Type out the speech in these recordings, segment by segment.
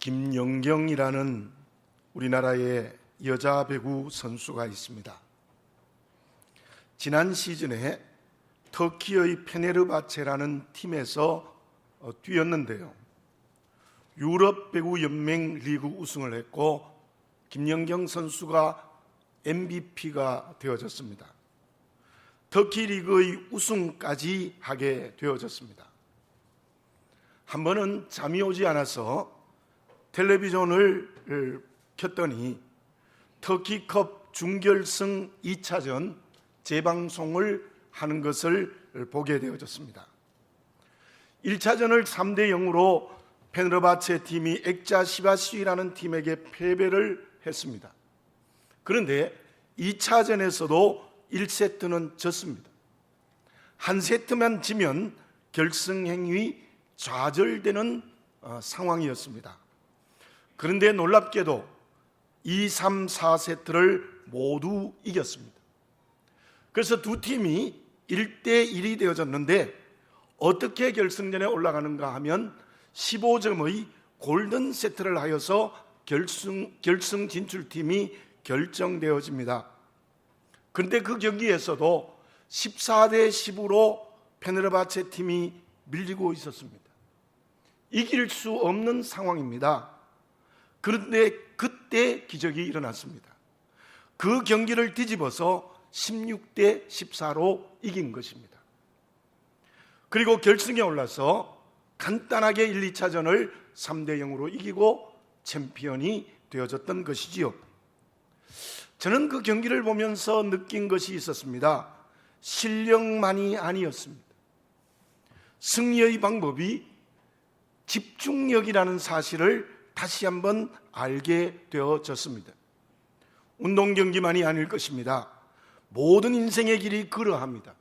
김연경이라는 우리나라의 여자 배구 선수가 있습니다. 지난 시즌에 터키의 페네르바체라는 팀에서 뛰었는데요, 유럽 배구 연맹 리그 우승을 했고 김연경 선수가 MVP가 되어졌습니다. 터키 리그의 우승까지 하게 되어졌습니다. 한 번은 잠이 오지 않아서 텔레비전을 켰더니 터키컵 준결승 2차전 재방송을 하는 것을 보게 되어졌습니다. 1차전을 3대0으로 페네르바체 팀이 액자시바시라는 팀에게 패배를 했습니다. 그런데 2차전에서도 1세트는 졌습니다. 한 세트만 지면 결승행위 좌절되는 상황이었습니다. 그런데 놀랍게도 2, 3, 4세트를 모두 이겼습니다. 그래서 두 팀이 1대1이 되어졌는데 어떻게 결승전에 올라가는가 하면 15점의 골든 세트를 하여서 결승 진출팀이 결정되어집니다. 그런데 그 경기에서도 14대10으로 페네르바체 팀이 밀리고 있었습니다. 이길 수 없는 상황입니다. 그런데 그때 기적이 일어났습니다. 그 경기를 뒤집어서 16대14로 이긴 것입니다. 그리고 결승에 올라서 간단하게 1, 2차전을 3대0으로 이기고 챔피언이 되어졌던 것이지요. 저는 그 경기를 보면서 느낀 것이 있었습니다. 실력만이 아니었습니다. 승리의 방법이 집중력이라는 사실을 다시 한번 알게 되어졌습니다. 운동 경기만이 아닐 것입니다. 모든 인생의 길이 그러합니다.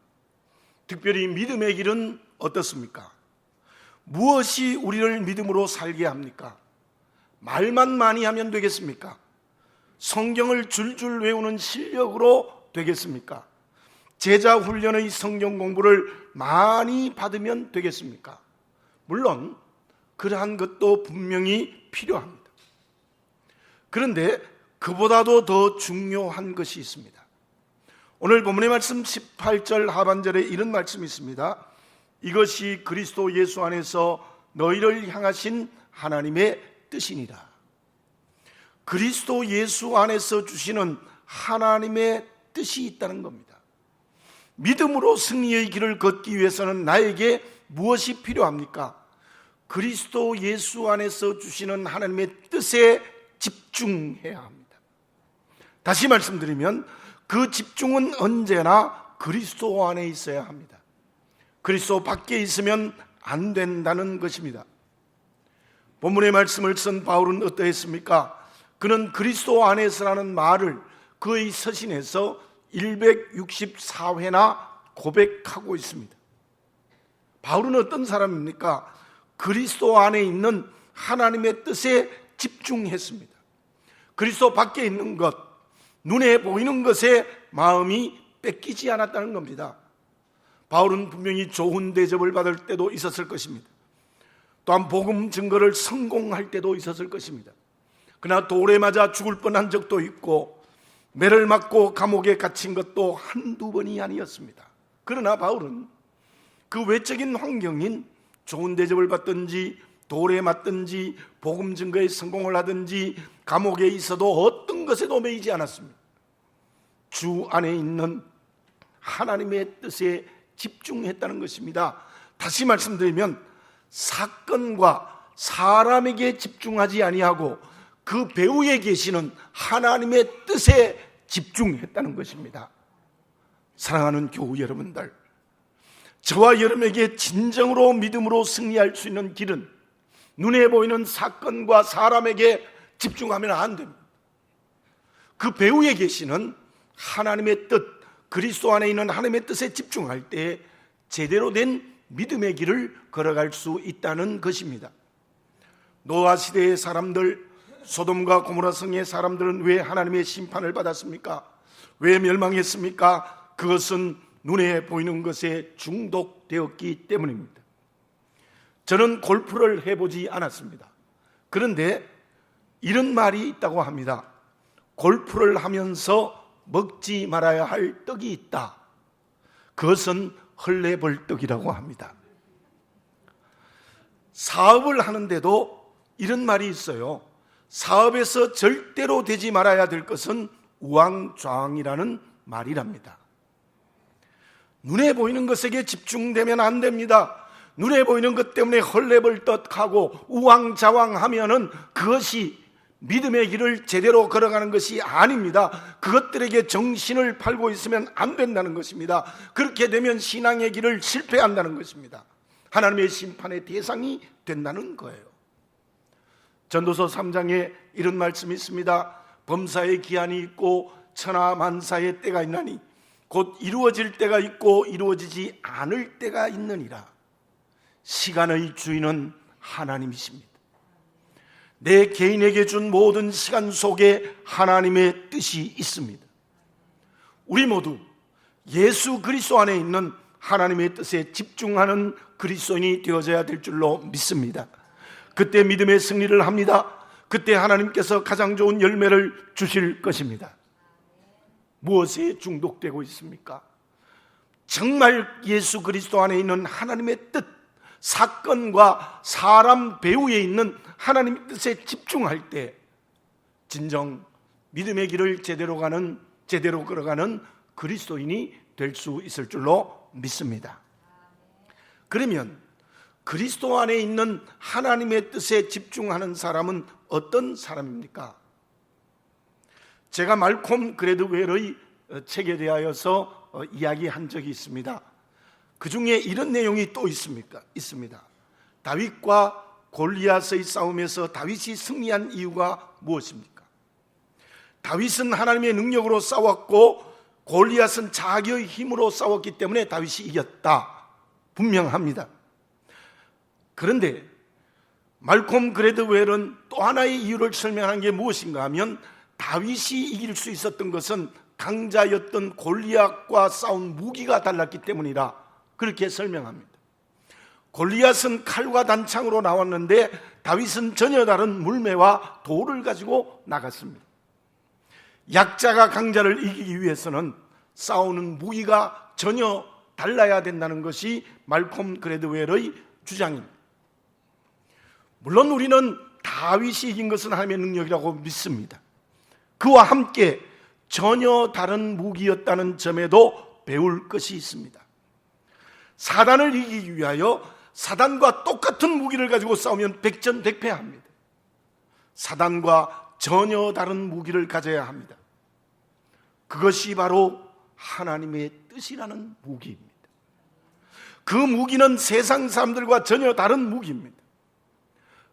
특별히 믿음의 길은 어떻습니까? 무엇이 우리를 믿음으로 살게 합니까? 말만 많이 하면 되겠습니까? 성경을 줄줄 외우는 실력으로 되겠습니까? 제자 훈련의 성경 공부를 많이 받으면 되겠습니까? 물론 그러한 것도 분명히 필요합니다. 그런데 그보다도 더 중요한 것이 있습니다. 오늘 본문의 말씀 18절 하반절에 이런 말씀이 있습니다. 이것이 그리스도 예수 안에서 너희를 향하신 하나님의 뜻이니라. 그리스도 예수 안에서 주시는 하나님의 뜻이 있다는 겁니다. 믿음으로 승리의 길을 걷기 위해서는 나에게 무엇이 필요합니까? 그리스도 예수 안에서 주시는 하나님의 뜻에 집중해야 합니다. 다시 말씀드리면 그 집중은 언제나 그리스도 안에 있어야 합니다. 그리스도 밖에 있으면 안 된다는 것입니다. 본문의 말씀을 쓴 바울은 어떠했습니까? 그는 그리스도 안에서라는 말을 그의 서신에서 164회나 고백하고 있습니다. 바울은 어떤 사람입니까? 그리스도 안에 있는 하나님의 뜻에 집중했습니다. 그리스도 밖에 있는 것, 눈에 보이는 것에 마음이 뺏기지 않았다는 겁니다. 바울은 분명히 좋은 대접을 받을 때도 있었을 것입니다. 또한 복음 증거를 성공할 때도 있었을 것입니다. 그러나 돌에 맞아 죽을 뻔한 적도 있고 매를 맞고 감옥에 갇힌 것도 한두 번이 아니었습니다. 그러나 바울은 그 외적인 환경인 좋은 대접을 받든지 돌에 맞든지 복음 증거에 성공을 하든지 감옥에 있어도 어떤 것에도 매이지 않았습니다. 주 안에 있는 하나님의 뜻에 집중했다는 것입니다. 다시 말씀드리면 사건과 사람에게 집중하지 아니하고 그 배후에 계시는 하나님의 뜻에 집중했다는 것입니다. 사랑하는 교우 여러분들, 저와 여러분에게 진정으로 믿음으로 승리할 수 있는 길은 눈에 보이는 사건과 사람에게 집중하면 안 됩니다. 그 배후에 계시는 하나님의 뜻, 그리스도 안에 있는 하나님의 뜻에 집중할 때 제대로 된 믿음의 길을 걸어갈 수 있다는 것입니다. 노아 시대의 사람들, 소돔과 고모라 성의 사람들은 왜 하나님의 심판을 받았습니까? 왜 멸망했습니까? 그것은 눈에 보이는 것에 중독되었기 때문입니다. 저는 골프를 해보지 않았습니다. 그런데 이런 말이 있다고 합니다. 골프를 하면서 먹지 말아야 할 떡이 있다. 그것은 헐레벌떡이라고 합니다. 사업을 하는데도 이런 말이 있어요. 사업에서 절대로 되지 말아야 될 것은 우왕좌왕이라는 말이랍니다. 눈에 보이는 것에게 집중되면 안 됩니다. 눈에 보이는 것 때문에 헐레벌떡하고 우왕좌왕하면은 그것이 믿음의 길을 제대로 걸어가는 것이 아닙니다. 그것들에게 정신을 팔고 있으면 안 된다는 것입니다. 그렇게 되면 신앙의 길을 실패한다는 것입니다. 하나님의 심판의 대상이 된다는 거예요. 전도서 3장에 이런 말씀이 있습니다. 범사의 기한이 있고 천하만사의 때가 있나니 곧 이루어질 때가 있고 이루어지지 않을 때가 있느니라. 시간의 주인은 하나님이십니다. 내 개인에게 준 모든 시간 속에 하나님의 뜻이 있습니다. 우리 모두 예수 그리스도 안에 있는 하나님의 뜻에 집중하는 그리스도인이 되어져야 될 줄로 믿습니다. 그때 믿음의 승리를 합니다. 그때 하나님께서 가장 좋은 열매를 주실 것입니다. 무엇에 중독되고 있습니까? 정말 예수 그리스도 안에 있는 하나님의 뜻, 사건과 사람 배후에 있는 하나님의 뜻에 집중할 때 진정 믿음의 길을 제대로 걸어가는 그리스도인이 될 수 있을 줄로 믿습니다. 그러면 그리스도 안에 있는 하나님의 뜻에 집중하는 사람은 어떤 사람입니까? 제가 말콤 그레드웰의 책에 대하여서 이야기한 적이 있습니다. 그 중에 이런 내용이 또 있습니다. 다윗과 골리앗의 싸움에서 다윗이 승리한 이유가 무엇입니까? 다윗은 하나님의 능력으로 싸웠고 골리앗은 자기의 힘으로 싸웠기 때문에 다윗이 이겼다. 분명합니다. 그런데 말콤 그레드웰은 또 하나의 이유를 설명한 게 무엇인가 하면 다윗이 이길 수 있었던 것은 강자였던 골리앗과 싸운 무기가 달랐기 때문이라 그렇게 설명합니다. 골리앗은 칼과 단창으로 나왔는데 다윗은 전혀 다른 물매와 돌을 가지고 나갔습니다. 약자가 강자를 이기기 위해서는 싸우는 무기가 전혀 달라야 된다는 것이 말콤 그레드웰의 주장입니다. 물론 우리는 다윗이 이긴 것은 하나님의 능력이라고 믿습니다. 그와 함께 전혀 다른 무기였다는 점에도 배울 것이 있습니다. 사단을 이기기 위하여 사단과 똑같은 무기를 가지고 싸우면 백전백패합니다. 사단과 전혀 다른 무기를 가져야 합니다. 그것이 바로 하나님의 뜻이라는 무기입니다. 그 무기는 세상 사람들과 전혀 다른 무기입니다.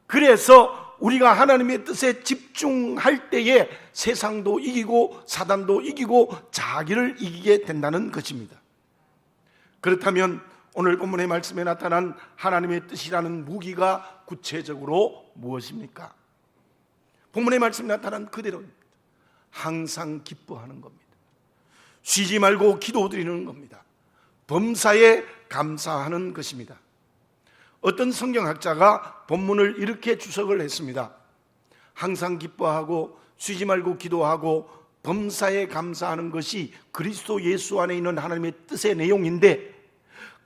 그래서 우리가 하나님의 뜻에 집중할 때에 세상도 이기고 사단도 이기고 자기를 이기게 된다는 것입니다. 그렇다면 오늘 본문의 말씀에 나타난 하나님의 뜻이라는 무기가 구체적으로 무엇입니까? 본문의 말씀에 나타난 그대로입니다. 항상 기뻐하는 겁니다. 쉬지 말고 기도드리는 겁니다. 범사에 감사하는 것입니다. 어떤 성경학자가 본문을 이렇게 주석을 했습니다. 항상 기뻐하고 쉬지 말고 기도하고 범사에 감사하는 것이 그리스도 예수 안에 있는 하나님의 뜻의 내용인데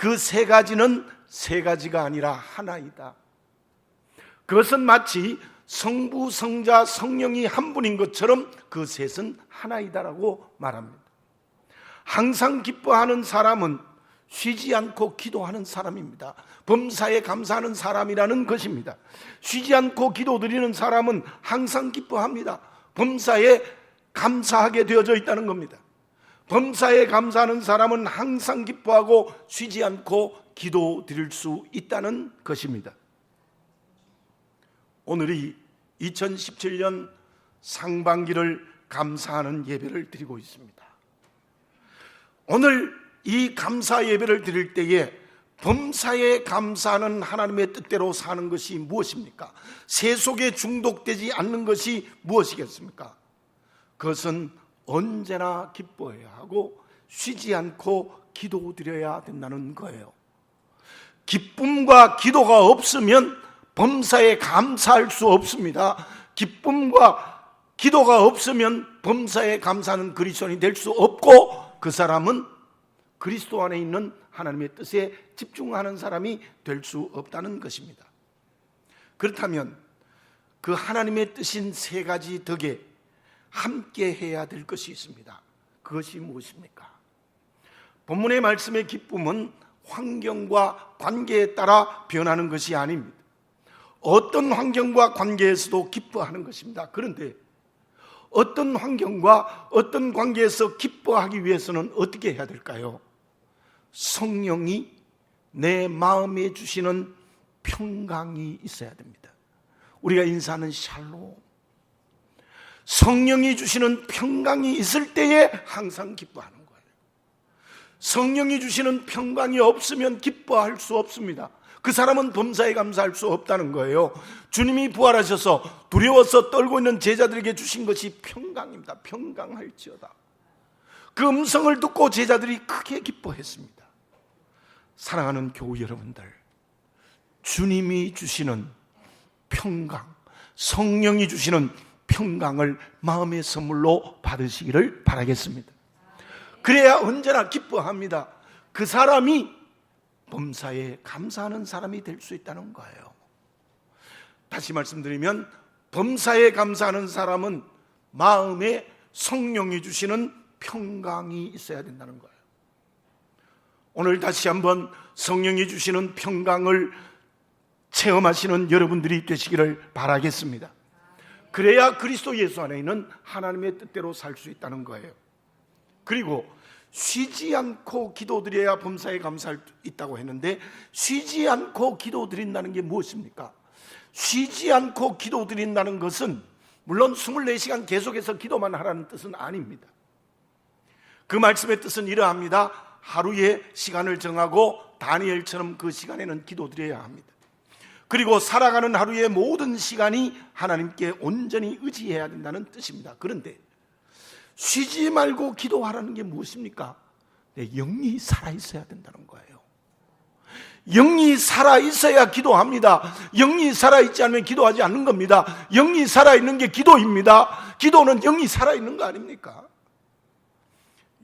그 세 가지는 세 가지가 아니라 하나이다. 그것은 마치 성부, 성자, 성령이 한 분인 것처럼 그 셋은 하나이다라고 말합니다. 항상 기뻐하는 사람은 쉬지 않고 기도하는 사람입니다. 범사에 감사하는 사람이라는 것입니다. 쉬지 않고 기도드리는 사람은 항상 기뻐합니다. 범사에 감사하게 되어져 있다는 겁니다. 범사에 감사하는 사람은 항상 기뻐하고 쉬지 않고 기도드릴 수 있다는 것입니다. 오늘이 2017년 상반기를 감사하는 예배를 드리고 있습니다. 오늘 이 감사 예배를 드릴 때에 범사에 감사하는 하나님의 뜻대로 사는 것이 무엇입니까? 세속에 중독되지 않는 것이 무엇이겠습니까? 그것은 언제나 기뻐해야 하고 쉬지 않고 기도드려야 된다는 거예요. 기쁨과 기도가 없으면 범사에 감사할 수 없습니다. 기쁨과 기도가 없으면 범사에 감사하는 그리스도인이 될 수 없고, 그 사람은 그리스도 안에 있는 하나님의 뜻에 집중하는 사람이 될 수 없다는 것입니다. 그렇다면 그 하나님의 뜻인 세 가지 덕에 함께 해야 될 것이 있습니다. 그것이 무엇입니까? 본문의 말씀의 기쁨은 환경과 관계에 따라 변하는 것이 아닙니다. 어떤 환경과 관계에서도 기뻐하는 것입니다. 그런데 어떤 환경과 어떤 관계에서 기뻐하기 위해서는 어떻게 해야 될까요? 성령이 내 마음에 주시는 평강이 있어야 됩니다. 우리가 인사하는 샬롬, 성령이 주시는 평강이 있을 때에 항상 기뻐하는 거예요. 성령이 주시는 평강이 없으면 기뻐할 수 없습니다. 그 사람은 범사에 감사할 수 없다는 거예요. 주님이 부활하셔서 두려워서 떨고 있는 제자들에게 주신 것이 평강입니다. 평강할지어다. 그 음성을 듣고 제자들이 크게 기뻐했습니다. 사랑하는 교우 여러분들, 주님이 주시는 평강, 성령이 주시는 평강을 마음의 선물로 받으시기를 바라겠습니다. 그래야 언제나 기뻐합니다. 그 사람이 범사에 감사하는 사람이 될 수 있다는 거예요. 다시 말씀드리면 범사에 감사하는 사람은 마음에 성령이 주시는 평강이 있어야 된다는 거예요. 오늘 다시 한번 성령이 주시는 평강을 체험하시는 여러분들이 되시기를 바라겠습니다. 그래야 그리스도 예수 안에 있는 하나님의 뜻대로 살 수 있다는 거예요. 그리고 쉬지 않고 기도드려야 범사에 감사할 수 있다고 했는데, 쉬지 않고 기도드린다는 게 무엇입니까? 쉬지 않고 기도드린다는 것은 물론 24시간 계속해서 기도만 하라는 뜻은 아닙니다. 그 말씀의 뜻은 이러합니다. 하루에 시간을 정하고 다니엘처럼 그 시간에는 기도드려야 합니다. 그리고 살아가는 하루의 모든 시간이 하나님께 온전히 의지해야 된다는 뜻입니다. 그런데 쉬지 말고 기도하라는 게 무엇입니까? 내 영이 살아있어야 된다는 거예요. 영이 살아있어야 기도합니다. 영이 살아있지 않으면 기도하지 않는 겁니다. 영이 살아있는 게 기도입니다. 기도는 영이 살아있는 거 아닙니까?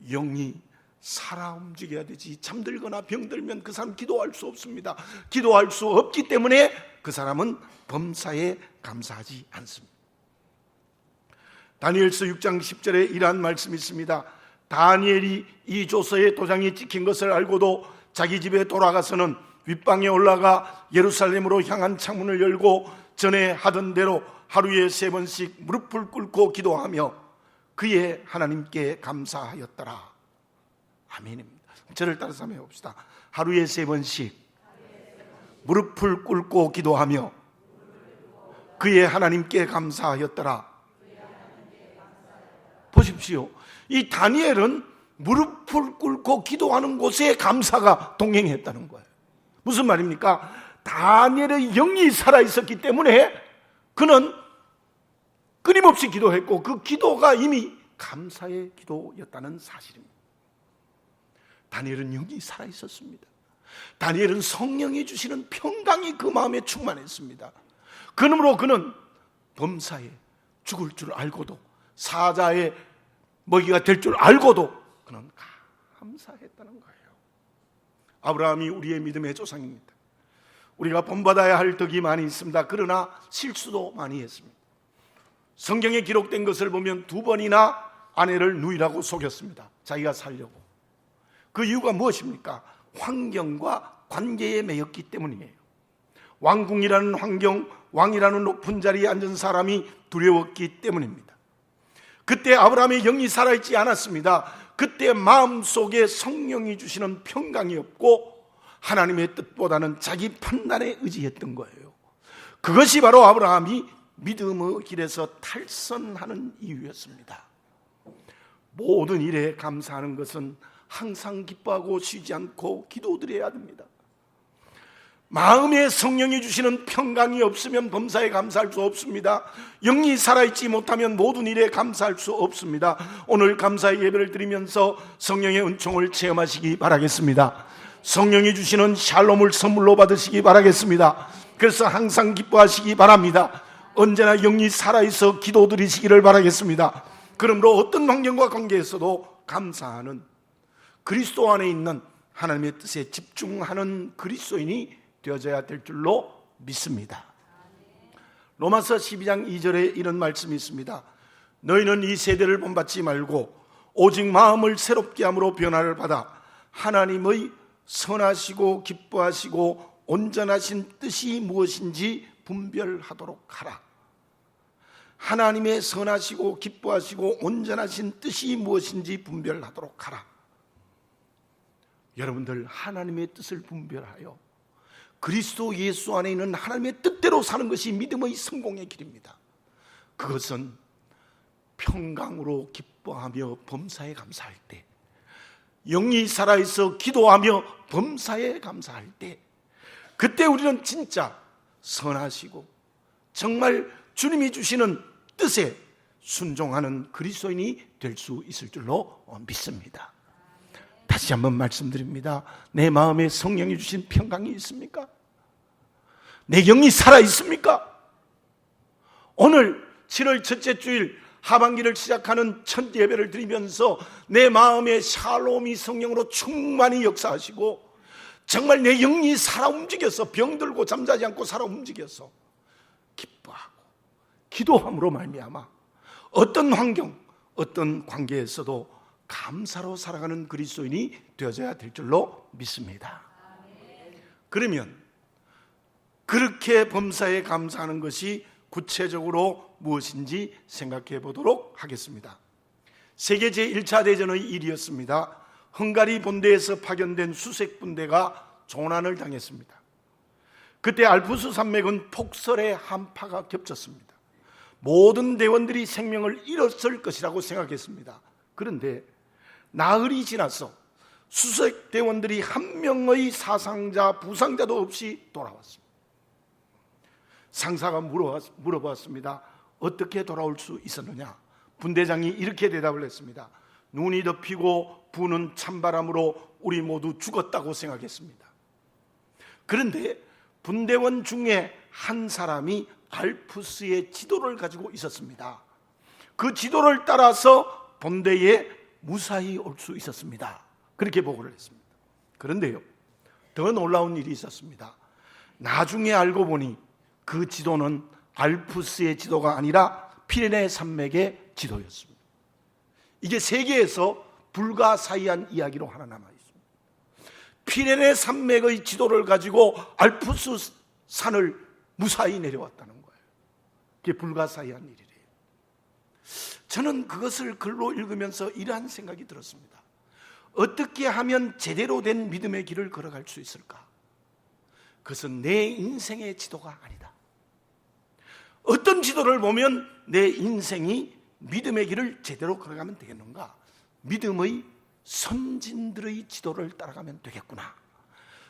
영이 살아 움직여야 되지, 잠들거나 병들면 그 사람 기도할 수 없습니다. 기도할 수 없기 때문에 그 사람은 범사에 감사하지 않습니다. 다니엘서 6장 10절에 이러한 말씀이 있습니다. 다니엘이 이 조서에 도장이 찍힌 것을 알고도 자기 집에 돌아가서는 윗방에 올라가 예루살렘으로 향한 창문을 열고 전에 하던 대로 하루에 3번씩 무릎을 꿇고 기도하며 그의 하나님께 감사하였더라. 아멘입니다. 저를 따라서 한번 해봅시다. 하루에 3번씩 무릎을 꿇고 기도하며 그의 하나님께 감사하였더라. 보십시오. 이 다니엘은 무릎을 꿇고 기도하는 곳에 감사가 동행했다는 거예요. 무슨 말입니까? 다니엘의 영이 살아있었기 때문에 그는 끊임없이 기도했고 그 기도가 이미 감사의 기도였다는 사실입니다. 다니엘은 영이 살아있었습니다. 다니엘은 성령이 주시는 평강이 그 마음에 충만했습니다. 그러므로 그는 범사에 죽을 줄 알고도 사자의 먹이가 될 줄 알고도 그는 감사했다는 거예요. 아브라함이 우리의 믿음의 조상입니다. 우리가 본받아야 할 덕이 많이 있습니다. 그러나 실수도 많이 했습니다. 성경에 기록된 것을 보면 2번이나 아내를 누이라고 속였습니다. 자기가 살려고. 그 이유가 무엇입니까? 환경과 관계에 매였기 때문이에요. 왕궁이라는 환경, 왕이라는 높은 자리에 앉은 사람이 두려웠기 때문입니다. 그때 아브라함의 영이 살아있지 않았습니다. 그때 마음속에 성령이 주시는 평강이 없고 하나님의 뜻보다는 자기 판단에 의지했던 거예요. 그것이 바로 아브라함이 믿음의 길에서 탈선하는 이유였습니다. 모든 일에 감사하는 것은 항상 기뻐하고 쉬지 않고 기도드려야 됩니다. 마음에 성령이 주시는 평강이 없으면 범사에 감사할 수 없습니다. 영이 살아있지 못하면 모든 일에 감사할 수 없습니다. 오늘 감사의 예배를 드리면서 성령의 은총을 체험하시기 바라겠습니다. 성령이 주시는 샬롬을 선물로 받으시기 바라겠습니다. 그래서 항상 기뻐하시기 바랍니다. 언제나 영이 살아있어 기도드리시기를 바라겠습니다. 그러므로 어떤 환경과 관계에서도 감사하는, 그리스도 안에 있는 하나님의 뜻에 집중하는 그리스도인이 되어져야 될 줄로 믿습니다. 로마서 12장 2절에 이런 말씀이 있습니다. 너희는 이 세대를 본받지 말고 오직 마음을 새롭게 함으로 변화를 받아 하나님의 선하시고 기뻐하시고 온전하신 뜻이 무엇인지 분별하도록 하라. 하나님의 선하시고 기뻐하시고 온전하신 뜻이 무엇인지 분별하도록 하라. 여러분들, 하나님의 뜻을 분별하여 그리스도 예수 안에 있는 하나님의 뜻대로 사는 것이 믿음의 성공의 길입니다. 그것은 평강으로 기뻐하며 범사에 감사할 때, 영이 살아있어 기도하며 범사에 감사할 때, 그때 우리는 진짜 선하시고 정말 주님이 주시는 뜻에 순종하는 그리스도인이 될 수 있을 줄로 믿습니다. 다시 한번 말씀드립니다. 내 마음에 성령이 주신 평강이 있습니까? 내 영이 살아있습니까? 오늘 7월 첫째 주일 하반기를 시작하는 첫 예배를 드리면서 내 마음에 샬롬이 성령으로 충만히 역사하시고 정말 내 영이 살아 움직여서 병들고 잠자지 않고 살아 움직여서 기뻐하고 기도함으로 말미암아 어떤 환경, 어떤 관계에서도 감사로 살아가는 그리스도인이 되어져야 될 줄로 믿습니다. 그러면 그렇게 범사에 감사하는 것이 구체적으로 무엇인지 생각해 보도록 하겠습니다. 세계 제1차 대전의 일이었습니다. 헝가리 본대에서 파견된 수색 분대가 조난을 당했습니다. 그때 알프스 산맥은 폭설의 한파가 겹쳤습니다. 모든 대원들이 생명을 잃었을 것이라고 생각했습니다. 그런데 나흘이 지나서 수색 대원들이 한 명의 사상자, 부상자도 없이 돌아왔습니다. 상사가 물어봤습니다. 어떻게 돌아올 수 있었느냐? 분대장이 이렇게 대답을 했습니다. 눈이 덮이고 부는 찬바람으로 우리 모두 죽었다고 생각했습니다. 그런데 분대원 중에 한 사람이 알프스의 지도를 가지고 있었습니다. 그 지도를 따라서 본대에 무사히 올 수 있었습니다. 그렇게 보고를 했습니다. 그런데요, 더 놀라운 일이 있었습니다. 나중에 알고 보니 그 지도는 알프스의 지도가 아니라 피레네 산맥의 지도였습니다. 이게 세계에서 불가사의한 이야기로 하나 남아 있습니다. 피레네 산맥의 지도를 가지고 알프스 산을 무사히 내려왔다는 거예요. 이게 불가사의한 일이래요. 저는 그것을 글로 읽으면서 이러한 생각이 들었습니다. 어떻게 하면 제대로 된 믿음의 길을 걸어갈 수 있을까? 그것은 내 인생의 지도가 아니다. 어떤 지도를 보면 내 인생이 믿음의 길을 제대로 걸어가면 되겠는가? 믿음의 선진들의 지도를 따라가면 되겠구나.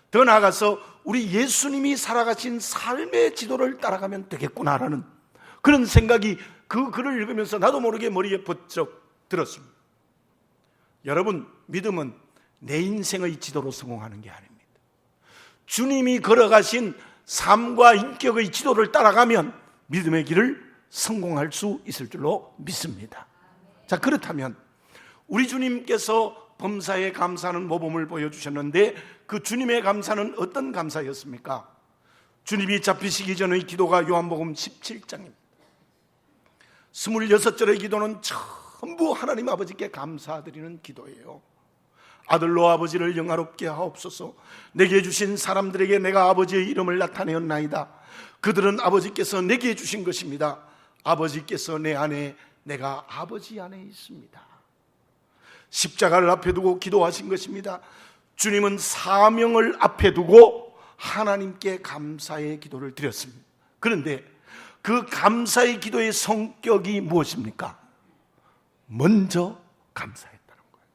더 나아가서 우리 예수님이 살아가신 삶의 지도를 따라가면 되겠구나라는 그런 생각이 그 글을 읽으면서 나도 모르게 머리에 번쩍 들었습니다. 여러분, 믿음은 내 인생의 지도로 성공하는 게 아닙니다. 주님이 걸어가신 삶과 인격의 지도를 따라가면 믿음의 길을 성공할 수 있을 줄로 믿습니다. 자, 그렇다면 우리 주님께서 범사에 감사하는 모범을 보여주셨는데 그 주님의 감사는 어떤 감사였습니까? 주님이 잡히시기 전의 기도가 요한복음 17장입니다. 26절의 기도는 전부 하나님 아버지께 감사드리는 기도예요. 아들로 아버지를 영화롭게 하옵소서. 내게 주신 사람들에게 내가 아버지의 이름을 나타내었나이다. 그들은 아버지께서 내게 주신 것입니다. 아버지께서 내 안에, 내가 아버지 안에 있습니다. 십자가를 앞에 두고 기도하신 것입니다. 주님은 사명을 앞에 두고 하나님께 감사의 기도를 드렸습니다. 그런데 그 감사의 기도의 성격이 무엇입니까? 먼저 감사했다는 거예요.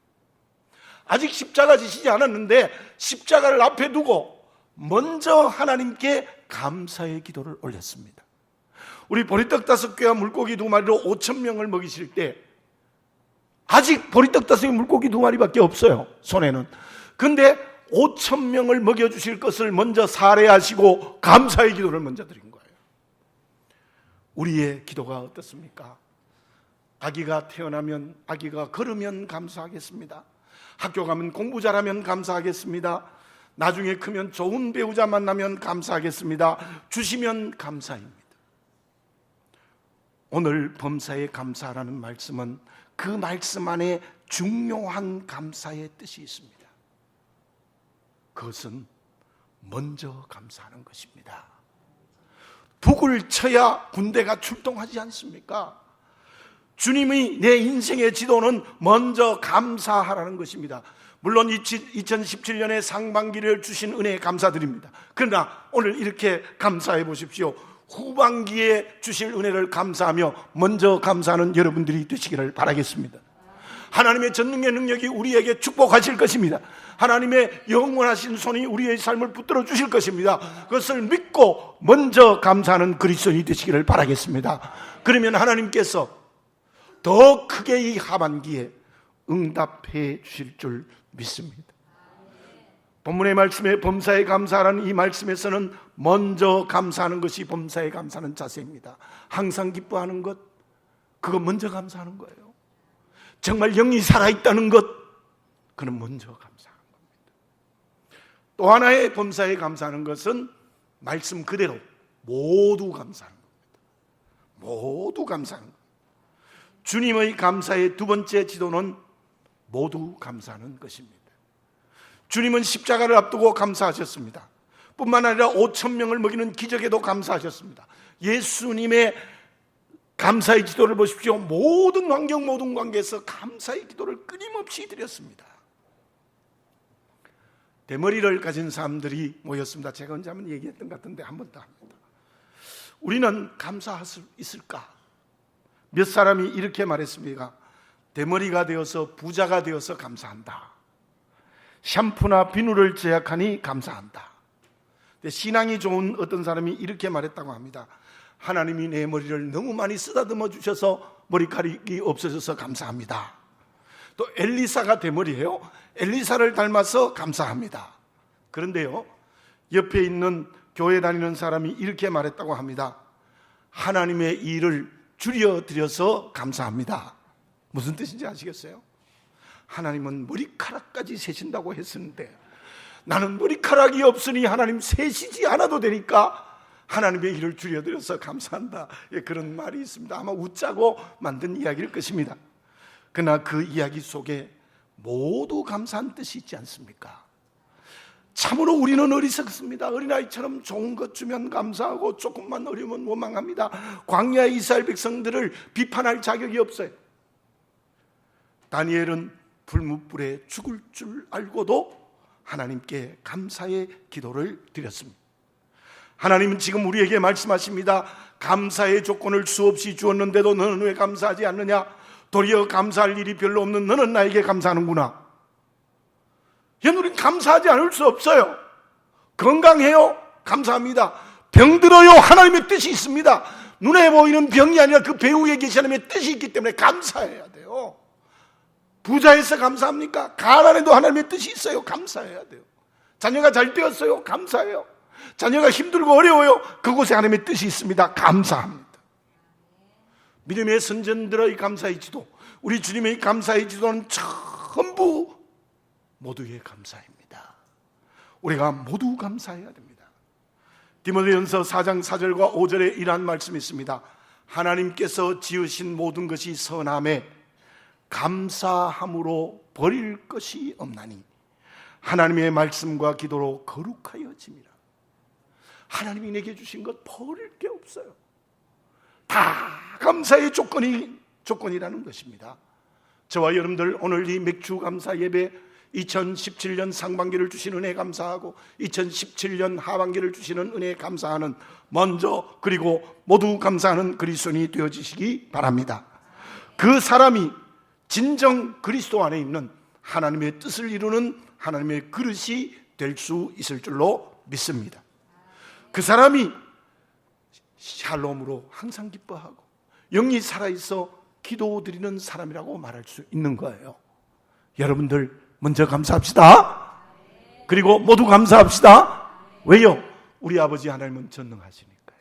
아직 십자가 지시지 않았는데 십자가를 앞에 두고 먼저 하나님께 감사의 기도를 올렸습니다. 우리 보리떡 5개와 물고기 2마리로 5,000명을 먹이실 때 아직 보리떡 5개, 물고기 2마리밖에 없어요, 손에는. 근데 5,000명을 먹여주실 것을 먼저 살해하시고 감사의 기도를 먼저 드린 거예요. 우리의 기도가 어떻습니까? 아기가 태어나면, 아기가 걸으면 감사하겠습니다. 학교 가면 공부 잘하면 감사하겠습니다. 나중에 크면 좋은 배우자 만나면 감사하겠습니다. 주시면 감사입니다. 오늘 범사에 감사라는 말씀은 그 말씀 안에 중요한 감사의 뜻이 있습니다. 그것은 먼저 감사하는 것입니다. 북을 쳐야 군대가 출동하지 않습니까? 주님이 내 인생의 지도는 먼저 감사하라는 것입니다. 물론 2017년에 상반기를 주신 은혜에 감사드립니다. 그러나 오늘 이렇게 감사해 보십시오. 후반기에 주실 은혜를 감사하며 먼저 감사하는 여러분들이 되시기를 바라겠습니다. 하나님의 전능의 능력이 우리에게 축복하실 것입니다. 하나님의 영원하신 손이 우리의 삶을 붙들어 주실 것입니다. 그것을 믿고 먼저 감사하는 그리스도인이 되시기를 바라겠습니다. 그러면 하나님께서 더 크게 이 하반기에 응답해 주실 줄 믿습니다. 본문의 말씀에 범사에 감사하라는 이 말씀에서는 먼저 감사하는 것이 범사에 감사하는 자세입니다. 항상 기뻐하는 것, 그거 먼저 감사하는 거예요. 정말 영이 살아있다는 것, 그는 먼저 감사하는 겁니다. 또 하나의 범사에 감사하는 것은 말씀 그대로 모두 감사하는 겁니다. 모두 감사하는 겁니다. 주님의 감사의 두 번째 지도는 모두 감사하는 것입니다. 주님은 십자가를 앞두고 감사하셨습니다. 뿐만 아니라 5,000명을 먹이는 기적에도 감사하셨습니다. 예수님의 감사의 기도를 보십시오. 모든 환경, 모든 관계에서 감사의 기도를 끊임없이 드렸습니다. 대머리를 가진 사람들이 모였습니다. 제가 언제 한번 얘기했던 것 같은데 한 번 더 합니다. 우리는 감사할 수 있을까? 몇 사람이 이렇게 말했습니다. 대머리가 되어서 부자가 되어서 감사한다. 샴푸나 비누를 제약하니 감사한다. 근데 신앙이 좋은 어떤 사람이 이렇게 말했다고 합니다. 하나님이 내 머리를 너무 많이 쓰다듬어 주셔서 머리카락이 없어져서 감사합니다. 또 엘리사가 대머리예요. 엘리사를 닮아서 감사합니다. 그런데요, 옆에 있는 교회 다니는 사람이 이렇게 말했다고 합니다. 하나님의 일을 줄여드려서 감사합니다. 무슨 뜻인지 아시겠어요? 하나님은 머리카락까지 세신다고 했었는데 나는 머리카락이 없으니 하나님 세시지 않아도 되니까 하나님의 일을 줄여드려서 감사한다. 그런 말이 있습니다. 아마 웃자고 만든 이야기일 것입니다. 그러나 그 이야기 속에 모두 감사한 뜻이 있지 않습니까? 참으로 우리는 어리석습니다. 어린아이처럼 좋은 것 주면 감사하고 조금만 어려우면 원망합니다. 광야의 이스라엘 백성들을 비판할 자격이 없어요. 다니엘은 불뭇불에 죽을 줄 알고도 하나님께 감사의 기도를 드렸습니다. 하나님은 지금 우리에게 말씀하십니다. 감사의 조건을 수없이 주었는데도 너는 왜 감사하지 않느냐? 도리어 감사할 일이 별로 없는 너는 나에게 감사하는구나. 우리는 감사하지 않을 수 없어요. 건강해요? 감사합니다. 병들어요? 하나님의 뜻이 있습니다. 눈에 보이는 병이 아니라 그 배후에 계신 하나님의 뜻이 있기 때문에 감사해야 돼요. 부자해서 감사합니까? 가난해도 하나님의 뜻이 있어요. 감사해야 돼요. 자녀가 잘 되었어요. 감사해요. 자녀가 힘들고 어려워요. 그곳에 하나님의 뜻이 있습니다. 감사합니다. 믿음의 선전들의 감사의 지도, 우리 주님의 감사의 지도는 전부 모두의 감사입니다. 우리가 모두 감사해야 됩니다. 디모데전서 4장 4절과 5절에 이러한 말씀이 있습니다. 하나님께서 지으신 모든 것이 선함에 감사함으로 버릴 것이 없나니 하나님의 말씀과 기도로 거룩하여짐이라. 하나님이 내게 주신 것 버릴 게 없어요. 다 감사의 조건이라는 것입니다. 저와 여러분들 오늘 이 맥주 감사 예배 2017년 상반기를 주신 은혜 감사하고 2017년 하반기를 주시는 은혜 감사하는 먼저 그리고 모두 감사하는 그리스도인이 되어지시기 바랍니다. 그 사람이 진정 그리스도 안에 있는 하나님의 뜻을 이루는 하나님의 그릇이 될 수 있을 줄로 믿습니다. 그 사람이 샬롬으로 항상 기뻐하고 영이 살아있어 기도드리는 사람이라고 말할 수 있는 거예요. 여러분들 먼저 감사합시다. 그리고 모두 감사합시다. 왜요? 우리 아버지 하나님은 전능하시니까요.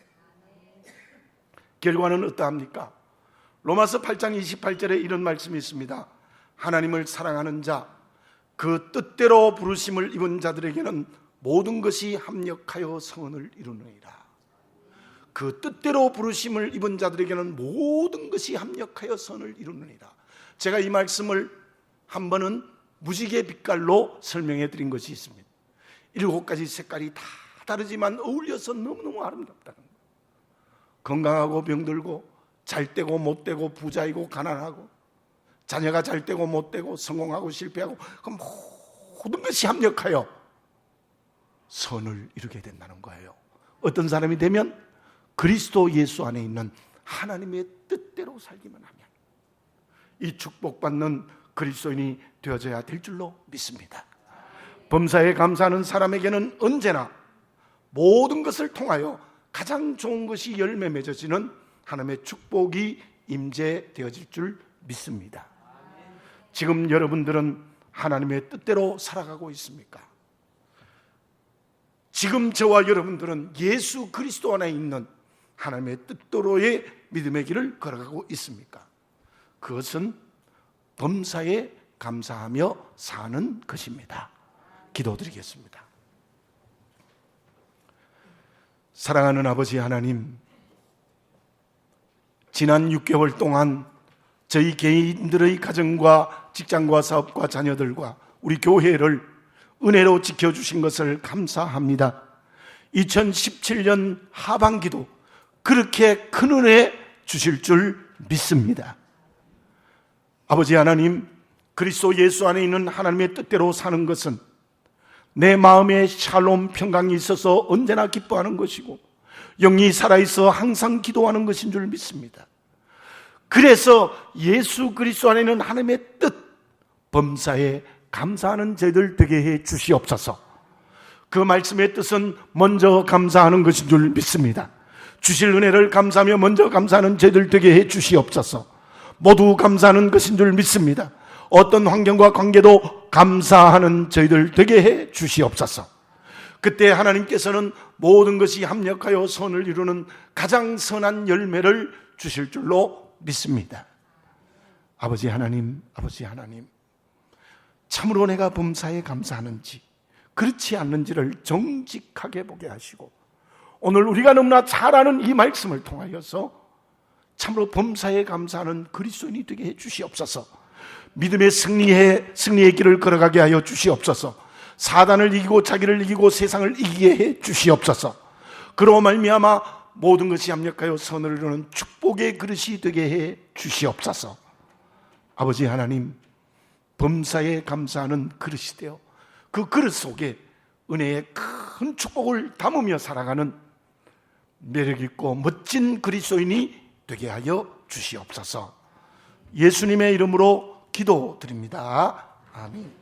결과는 어떠합니까? 로마서 8장 28절에 이런 말씀이 있습니다. 하나님을 사랑하는 자, 그 뜻대로 부르심을 입은 자들에게는 모든 것이 합력하여 선을 이루느니라. 그 뜻대로 부르심을 입은 자들에게는 모든 것이 합력하여 선을 이루느니라. 제가 이 말씀을 한 번은 무지개 빛깔로 설명해 드린 것이 있습니다. 7가지 색깔이 다 다르지만 어울려서 너무너무 아름답다는 거예요. 건강하고 병들고, 잘 되고 못 되고, 부자이고 가난하고, 자녀가 잘 되고 못 되고, 성공하고 실패하고, 그 모든 것이 합력하여 선을 이루게 된다는 거예요. 어떤 사람이 되면 그리스도 예수 안에 있는 하나님의 뜻대로 살기만 하면 이 축복받는 그리스도인이 되어져야 될 줄로 믿습니다. 범사에 감사하는 사람에게는 언제나 모든 것을 통하여 가장 좋은 것이 열매 맺어지는 하나님의 축복이 임재되어질 줄 믿습니다. 지금 여러분들은 하나님의 뜻대로 살아가고 있습니까? 지금 저와 여러분들은 예수 그리스도 안에 있는 하나님의 뜻대로의 믿음의 길을 걸어가고 있습니까? 그것은 범사에 감사하며 사는 것입니다. 기도드리겠습니다. 사랑하는 아버지 하나님, 지난 6개월 동안 저희 개인들의 가정과 직장과 사업과 자녀들과 우리 교회를 은혜로 지켜주신 것을 감사합니다. 2017년 하반기도 그렇게 큰 은혜 주실 줄 믿습니다. 아버지 하나님, 그리스도 예수 안에 있는 하나님의 뜻대로 사는 것은 내 마음에 샬롬 평강이 있어서 언제나 기뻐하는 것이고 영이 살아있어 항상 기도하는 것인 줄 믿습니다. 그래서 예수 그리스도 안에 있는 하나님의 뜻, 범사에 감사하는 저희들 되게 해 주시옵소서. 그 말씀의 뜻은 먼저 감사하는 것인 줄 믿습니다. 주실 은혜를 감사하며 먼저 감사하는 저희들 되게 해 주시옵소서. 모두 감사하는 것인 줄 믿습니다. 어떤 환경과 관계도 감사하는 저희들 되게 해 주시옵소서. 그때 하나님께서는 모든 것이 합력하여 선을 이루는 가장 선한 열매를 주실 줄로 믿습니다. 아버지 하나님, 아버지 하나님, 참으로 내가 범사에 감사하는지 그렇지 않는지를 정직하게 보게 하시고 오늘 우리가 너무나 잘 아는 이 말씀을 통하여서 참으로 범사에 감사하는 그리스도인이 되게 해 주시옵소서. 믿음의 승리의 길을 걸어가게 하여 주시옵소서. 사단을 이기고 자기를 이기고 세상을 이기게 해 주시옵소서. 그로 말미암아 모든 것이 합력하여 선을 이루는 축복의 그릇이 되게 해 주시옵소서. 아버지 하나님, 범사에 감사하는 그릇이 되어 그 그릇 속에 은혜의 큰 축복을 담으며 살아가는 매력있고 멋진 그리스도인이 되게 하여 주시옵소서. 예수님의 이름으로 기도드립니다. 아멘.